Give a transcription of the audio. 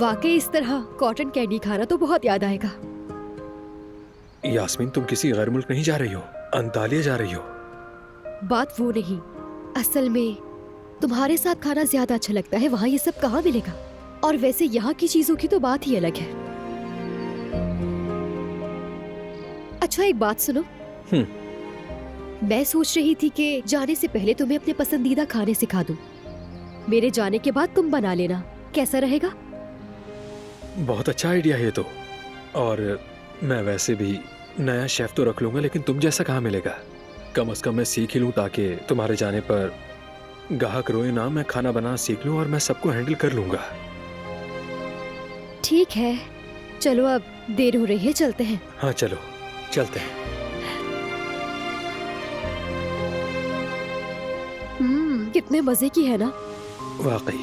वाकई इस तरह कॉटन कैंडी खाना तो बहुत याद आएगा। यास्मीन, तुम किसी गैर मुल्क नहीं जा रही हो, अंतालिया जा रही हो। बात वो नहीं, असल में तुम्हारे साथ खाना ज्यादा अच्छा लगता है, वहाँ ये सब कहाँ मिलेगा। और वैसे यहाँ की चीजों की तो बात ही अलग है। अच्छा एक बात सुनो, मैं सोच रही थी कि जाने से पहले तुम्हें अपने पसंदीदा खाने सिखा दूं। मेरे जाने के बाद तुम बना लेना, कैसा रहेगा? बहुत अच्छा आइडिया है ये तो। और मैं वैसे भी नया शेफ तो रख लूंगा, लेकिन तुम जैसा कहाँ मिलेगा। कम से कम मैं सीख ही लूं, ताकि तुम्हारे जाने पर गाहक रोए ना। मैं खाना बनाना सीख लूं और मैं सबको हैंडल कर लूंगा। ठीक है, चलो अब देर हो रही है, चलते हैं। हाँ चलो, चलते हैं। कितने मजे की है ना। वाकई।